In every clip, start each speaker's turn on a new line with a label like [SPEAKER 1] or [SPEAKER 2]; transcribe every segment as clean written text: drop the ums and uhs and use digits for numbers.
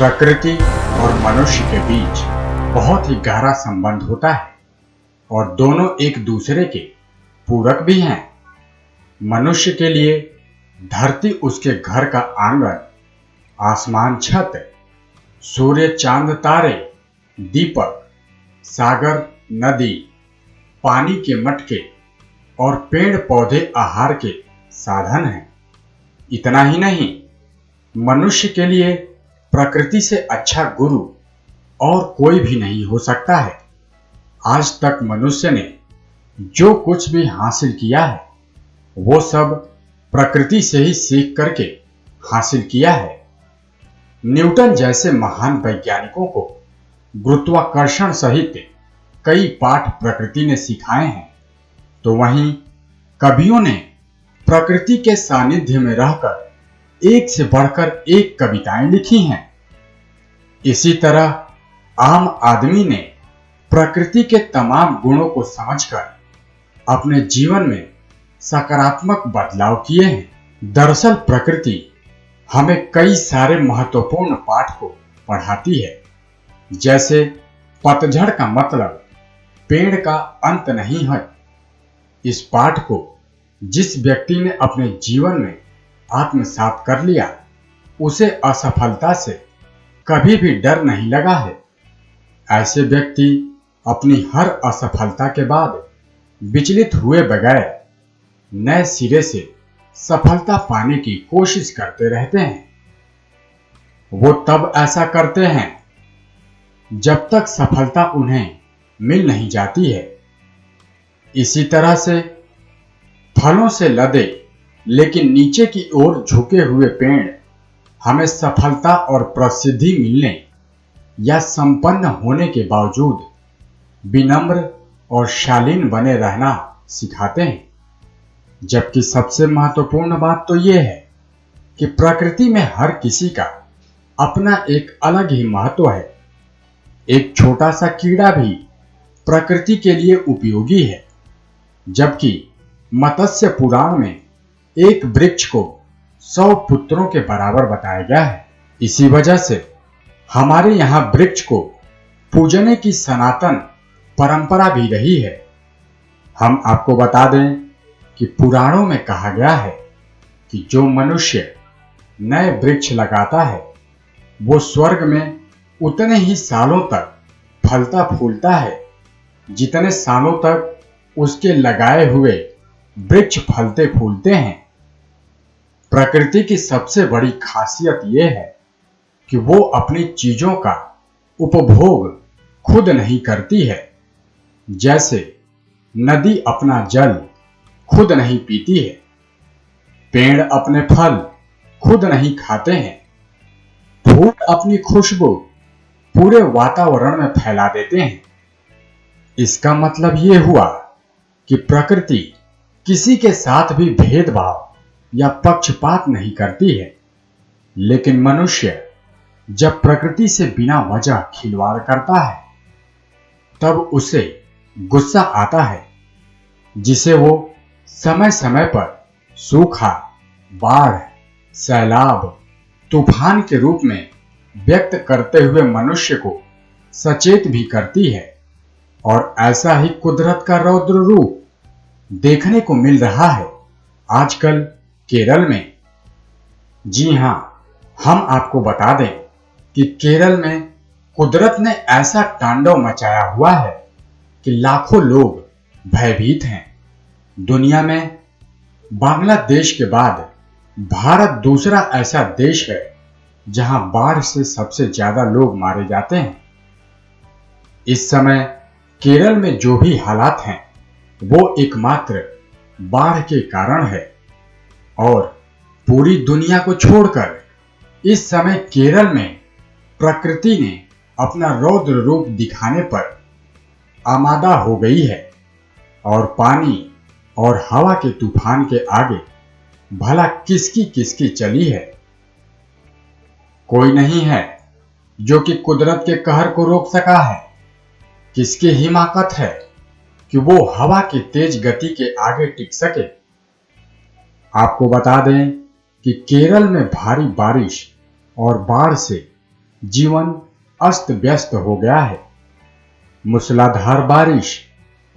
[SPEAKER 1] प्रकृति और मनुष्य के बीच बहुत ही गहरा संबंध होता है और दोनों एक दूसरे के पूरक भी हैं। मनुष्य के लिए धरती उसके घर का आंगन, आसमान छत, सूर्य चांद तारे, दीपक, सागर नदी, पानी के मटके और पेड़ पौधे आहार के साधन हैं। इतना ही नहीं, मनुष्य के लिए प्रकृति से अच्छा गुरु और कोई भी नहीं हो सकता है। आज तक मनुष्य ने जो कुछ भी हासिल किया है वो सब प्रकृति से ही सीख करके हासिल किया है। न्यूटन जैसे महान वैज्ञानिकों को गुरुत्वाकर्षण सहित कई पाठ प्रकृति ने सिखाए हैं, तो वहीं कवियों ने प्रकृति के सानिध्य में रहकर एक से बढ़कर एक कविताएं लिखी हैं। इसी तरह आम आदमी ने प्रकृति के तमाम गुणों को समझकर अपने जीवन में सकारात्मक बदलाव किए हैं। दरअसल प्रकृति हमें कई सारे महत्वपूर्ण पाठ को पढ़ाती है, जैसे पतझड़ का मतलब पेड़ का अंत नहीं है। इस पाठ को जिस व्यक्ति ने अपने जीवन में आत्मसात कर लिया, उसे असफलता से कभी भी डर नहीं लगा है। ऐसे व्यक्ति अपनी हर असफलता के बाद विचलित हुए बगैर नए सिरे से सफलता पाने की कोशिश करते रहते हैं। वो तब ऐसा करते हैं जब तक सफलता उन्हें मिल नहीं जाती है। इसी तरह से फलों से लदे लेकिन नीचे की ओर झुके हुए पेड़ हमें सफलता और प्रसिद्धि मिलने या संपन्न होने के बावजूद विनम्र और शालीन बने रहना सिखाते हैं। जबकि सबसे महत्वपूर्ण बात तो यह है कि प्रकृति में हर किसी का अपना एक अलग ही महत्व है। एक छोटा सा कीड़ा भी प्रकृति के लिए उपयोगी है, जबकि मत्स्य पुराण में एक वृक्ष को 100 पुत्रों के बराबर बताया गया है। इसी वजह से हमारे यहाँ वृक्ष को पूजने की सनातन परंपरा भी रही है। हम आपको बता दें कि पुराणों में कहा गया है कि जो मनुष्य नए वृक्ष लगाता है वो स्वर्ग में उतने ही सालों तक फलता फूलता है जितने सालों तक उसके लगाए हुए वृक्ष फलते फूलते हैं। प्रकृति की सबसे बड़ी खासियत यह है कि वो अपनी चीजों का उपभोग खुद नहीं करती है। जैसे नदी अपना जल खुद नहीं पीती है, पेड़ अपने फल खुद नहीं खाते हैं, फूल अपनी खुशबू पूरे वातावरण में फैला देते हैं। इसका मतलब यह हुआ कि प्रकृति किसी के साथ भी भेदभाव या पक्षपात नहीं करती है। लेकिन मनुष्य जब प्रकृति से बिना वजह खिलवाड़ करता है तब उसे गुस्सा आता है, जिसे वो समय समय पर सूखा, बाढ़, सैलाब, तूफान के रूप में व्यक्त करते हुए मनुष्य को सचेत भी करती है। और ऐसा ही कुदरत का रौद्र रूप देखने को मिल रहा है आजकल केरल में। जी हां, हम आपको बता दें कि केरल में कुदरत ने ऐसा तांडव मचाया हुआ है कि लाखों लोग भयभीत हैं। दुनिया में बांग्लादेश के बाद भारत दूसरा ऐसा देश है जहां बाढ़ से सबसे ज्यादा लोग मारे जाते हैं। इस समय केरल में जो भी हालात हैं वो एकमात्र बाढ़ के कारण है। और पूरी दुनिया को छोड़कर इस समय केरल में प्रकृति ने अपना रौद्र रूप दिखाने पर आमादा हो गई है। और पानी और हवा के तूफान के आगे भला किसकी चली है। कोई नहीं है जो कि कुदरत के कहर को रोक सका है। किसकी हिमाकत है कि वो हवा की तेज गति के आगे टिक सके। आपको बता दें कि केरल में भारी बारिश और बाढ़ से जीवन अस्त व्यस्त हो गया है। मूसलाधार बारिश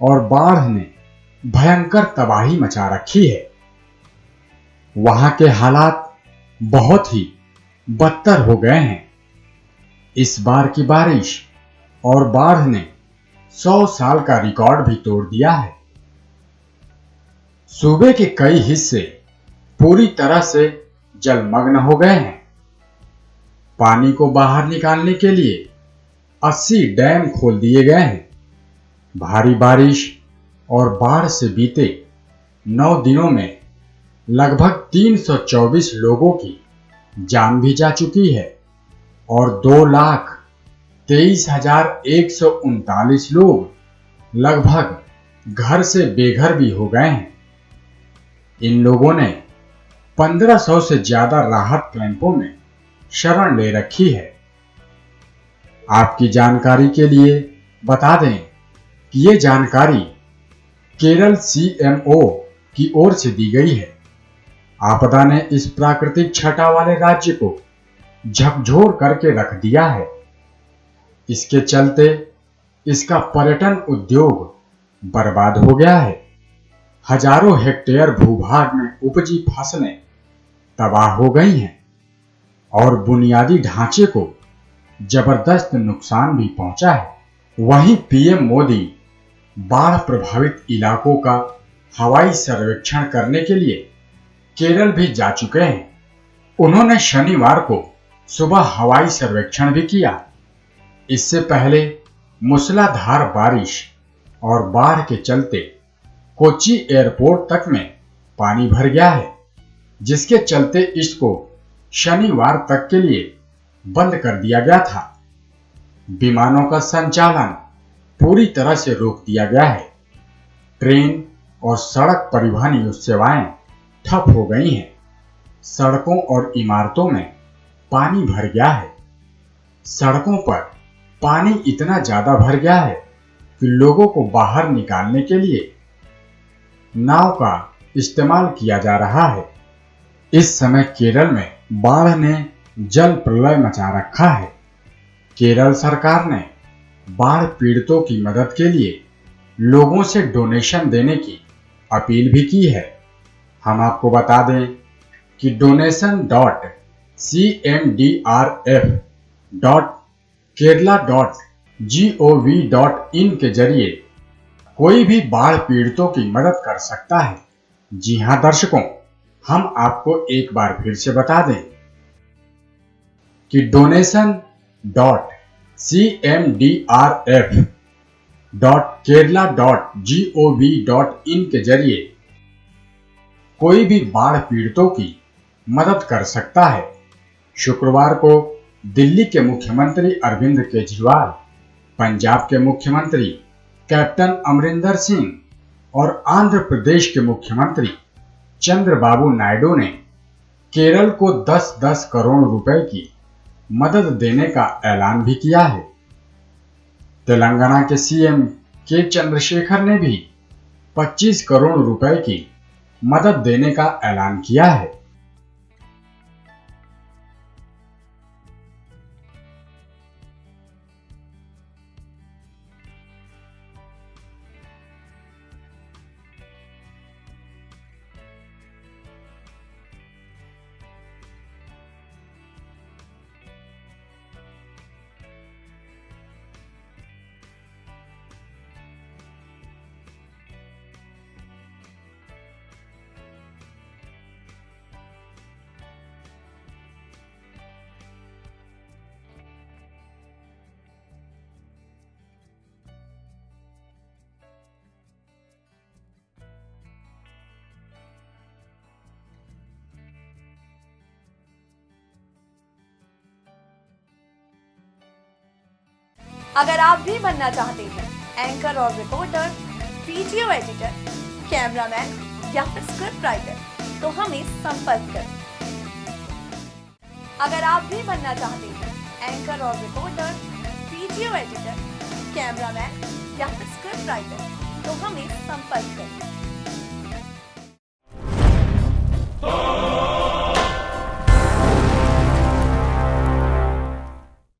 [SPEAKER 1] और बाढ़ ने भयंकर तबाही मचा रखी है। वहां के हालात बहुत ही बदतर हो गए हैं। इस बार की बारिश और बाढ़ ने 100 साल का रिकॉर्ड भी तोड़ दिया है। सूबे के कई हिस्से पूरी तरह से जलमग्न हो गए हैं। पानी को बाहर निकालने के लिए 80 डैम खोल दिए गए हैं। भारी बारिश और बाढ़ से बीते 9 दिनों में लगभग 324 लोगों की जान भी जा चुकी है और 2,23,139 लोग लगभग घर से बेघर भी हो गए हैं। इन लोगों ने 1500 से ज्यादा राहत कैंपों में शरण ले रखी है। आपकी जानकारी के लिए बता दें कि ये जानकारी केरल सीएमओ की ओर से दी गई है। आपदा ने इस प्राकृतिक छटा वाले राज्य को झकझोर करके रख दिया है। इसके चलते इसका पर्यटन उद्योग बर्बाद हो गया है। हजारों हेक्टेयर भूभाग में उपजी फसलें तबाह हो गई हैं और बुनियादी ढांचे को जबरदस्त नुकसान भी पहुंचा है। वहीं पीएम मोदी बाढ़ प्रभावित इलाकों का हवाई सर्वेक्षण करने के लिए केरल भी जा चुके हैं। उन्होंने शनिवार को सुबह हवाई सर्वेक्षण भी किया। इससे पहले मूसलाधार बारिश और बाढ़ के चलते कोच्चि एयरपोर्ट तक में पानी भर गया है, जिसके चलते इसको शनिवार तक के लिए बंद कर दिया गया था। विमानों का संचालन पूरी तरह से रोक दिया गया है। ट्रेन और सड़क परिवहन सेवाएं ठप हो गई हैं। सड़कों और इमारतों में पानी भर गया है। सड़कों पर पानी इतना ज्यादा भर गया है कि लोगों को बाहर निकालने के लिए नाव का इस्तेमाल किया जा रहा है। इस समय केरल में बाढ़ ने जल प्रलय मचा रखा है। केरल सरकार ने बाढ़ पीड़ितों की मदद के लिए लोगों से डोनेशन देने की अपील भी की है। हम आपको बता दें कि donation.cmdrf.kerala.gov.in के जरिए कोई भी बाढ़ पीड़ितों की मदद कर सकता है। जी हां दर्शकों, हम आपको एक बार फिर से बता दें कि donation.cmdrf.kerala.gov.in के जरिए कोई भी बाढ़ पीड़ितों की मदद कर सकता है। शुक्रवार को दिल्ली के मुख्यमंत्री अरविंद केजरीवाल, पंजाब के मुख्यमंत्री कैप्टन अमरिंदर सिंह और आंध्र प्रदेश के मुख्यमंत्री चंद्रबाबू नायडू ने केरल को 10-10 करोड़ रुपए की मदद देने का ऐलान भी किया है। तेलंगाना के सीएम के चंद्रशेखर ने भी 25 करोड़ रुपए की मदद देने का ऐलान किया है।
[SPEAKER 2] अगर आप भी बनना चाहते हैं एंकर और रिपोर्टर, वीडियो एडिटर, कैमरामैन या फिर स्क्रिप्ट राइटर, तो हमें संपर्क करें। अगर आप भी बनना चाहते हैं एंकर और रिपोर्टर, वीडियो एडिटर, कैमरामैन या फिर स्क्रिप्ट राइटर, तो हमें संपर्क करें।